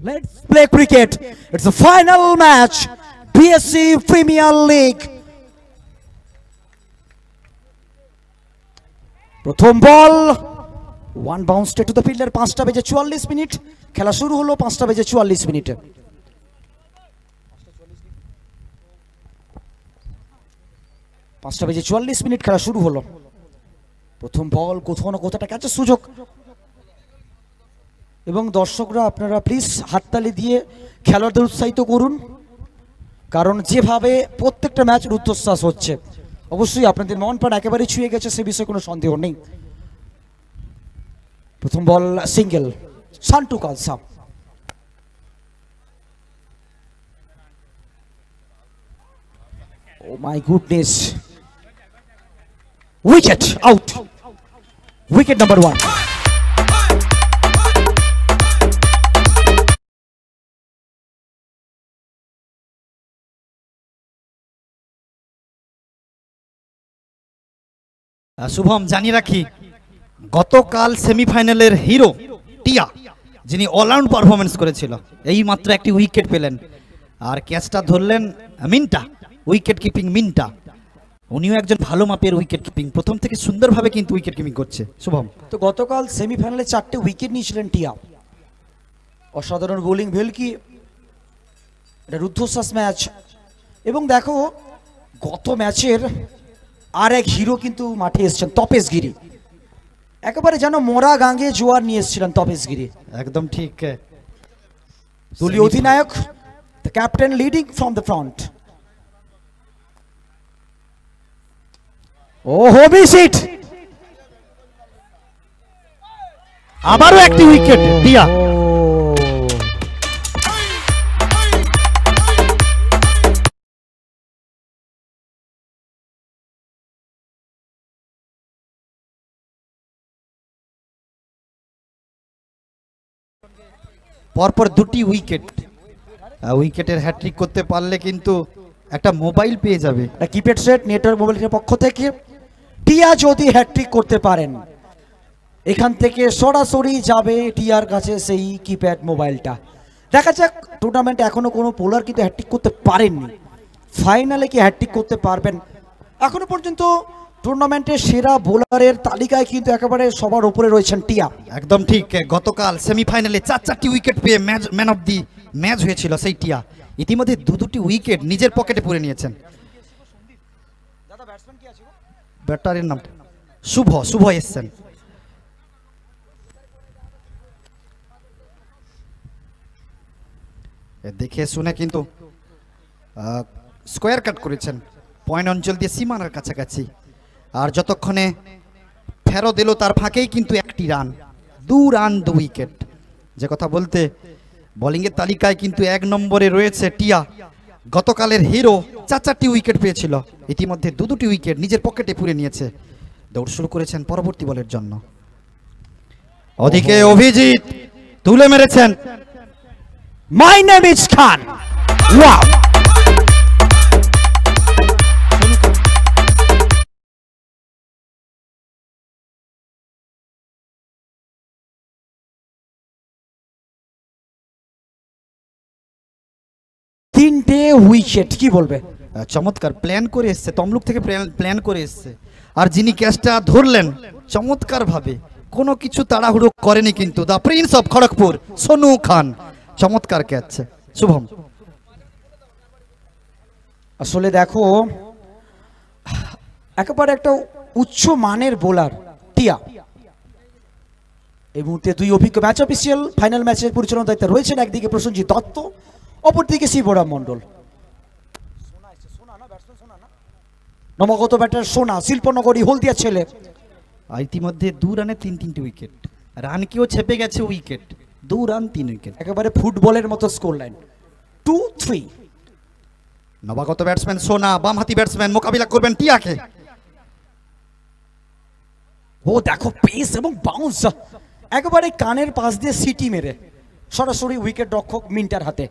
Let's play cricket. It's the final match. BSC Premier League. প্রথম ball one bounce to the fielder. 5টা বেজে 44 minute খেলা শুরু হলো। 5টা বেজে 44 মিনিটে। খেলা শুরু হলো। প্রথম বল কোথাও না কোথাও ক্যাচের সুযোগ, এবং দর্শকরা আপনারা প্লিজ হাততালি দিয়ে খেলোয়াড়দের উৎসাহিত করুন, কারণ যেভাবে প্রত্যেকটা ম্যাচ রুদ্ধশ্বাস হচ্ছে অবশ্যই আপনাদের মন প্রাণ একেবারে ছুঁয়ে গেছে, সে বিষয়ে কোনো সন্দেহ নেই। প্রথম ball single, Santu Kalsa. Oh my goodness, wicket out, wicket number 1। Shubham, জানিয়ে রাখি গতকাল সেমিফাইনালের হিরো টিয়া, যিনি অলরাউন্ড পারফরমেন্স করেছিল, এই মাত্র একটি উইকেট পেলেন, আর ক্যাচটা ধরলেন মিন্টা, উইকেট কিপিং মিন্টা। উনিও একজন ভালো মাপের উইকেট কিপিং, প্রথম থেকে সুন্দরভাবে কিন্তু উইকেট কিপিং করছে শুভম। তো গতকাল সেমিফাইনালে 4টে উইকেট নিয়েছিলেন টিয়া, অসাধারণ বোলিং ভেলকি, এটা রুদ্ধশ্বাস ম্যাচ। এবং দেখো গত ম্যাচের আর এক হিরো কিন্তু মাঠে এসেছেন, তপেশ গিরি। একেবারে যেন মোরা গাঙ্গে জোয়ার নিয়ে এসেছিলেন তপেশ গিরি, একদম ঠিক। দলীয় অধিনায়ক, the captain leading from the front. Oh miss it, আবারও একটি উইকেট টিয়া। পরপর দুটি উইকেট, উইকেটের হ্যাট্রিক করতে পারলে কিন্তু একটা মোবাইল পেয়ে যাবে। কিপ্যাড সেট নেটওয়ার্ক মোবাইলের পক্ষ থেকে। টিয়া যদি হ্যাট্রিক করতে পারেন, এখান থেকে সরাসরি যাবে টিয়ার কাছে সেই কিপ্যাড মোবাইলটা। দেখা যাক, টুর্নামেন্টে এখনো কোনো বোলার কিন্তু হ্যাট্রিক করতে পারেননি, ফাইনালে কি হ্যাট্রিক করতে পারবেন? এখনো পর্যন্ত টুর্নামেন্টের সেরা বোলারের তালিকায় কিন্তু একেবারে সবার উপরে রয়েছেন টিয়া। একদম ঠিক, গতকাল সেমিফাইনালে 4টি উইকেট পেয়ে ম্যান অফ দি ম্যাচ হয়েছিল সেই টিয়া। ইতিমধ্যে দুটি উইকেট নিজের পকেটে পুরে নিয়েছেন। ব্যাটারের নাম শুভ এসছেন। দেখে শুনে কিন্তু স্কোয়ার কাট করেছেন, পয়েন্ট অঞ্চল দিয়ে সীমানার কাছাকাছি। আর যতক্ষণে ফেরত এলো তার ফাঁকেই কিন্তু একটি রান, 2 রান 2 উইকেট। যে কথা বলতে বোলিংয়ের তালিকায় কিন্তু 1 নম্বরে রয়েছে টিয়া। গতকালের হিরো 4টি উইকেট পেয়েছিল, ইতিমধ্যে দুটি উইকেট নিজের পকেটে পুরে নিয়েছে। দৌড় শুরু করেছেন পরবর্তী বলের জন্য। ওদিকে অভিজিৎ তুলে মেরেছেন। My name is Khan. Wow, তিনটে উইকেট, কি বলবে? চমৎকার প্ল্যান করে এসছে, তমলুক থেকে প্ল্যান করে এসছে। আর যিনি ক্যাচটা ধরলেন চমৎকার ভাবে, কোনো কিছু তাড়াহুড়ো করেনি কিন্তু, দা প্রিন্স অফ খড়গপুর সোনু খান, চমৎকার ক্যাচ শুভম। আসলে দেখো একেবারে একটা উচ্চ মানের বোলার টিয়া। এই মুহূর্তে 2 অভিজ্ঞ ম্যাচ অফিসিয়াল ফাইনাল ম্যাচের পরিচালনার দায়িত্বে রয়েছেন, একদিকে প্রসেনজিৎ দত্ত, অপরদিকে শিবরাম মণ্ডল। নবাগত ব্যাটার সোনা, শিল্পনগরী হলদিয়া ছেলে। ইতিমধ্যে 2 রানে 3 উইকেট, রান কেও ছেপে গেছে উইকেট, 2 রান 3 উইকেট, একেবারে ফুটবলের মতো স্কোর লাইন 2-3। নবাগত ব্যাটসম্যান সোনা, বামহাতি ব্যাটসম্যান, মোকাবিলা করবেন টিয়াকে। ও দেখো পেস এবং বাউন্স, একেবারে কানের পাশ দিয়ে সিটি মেরে সরাসরি উইকেট রক্ষক মিন্টার হাতে।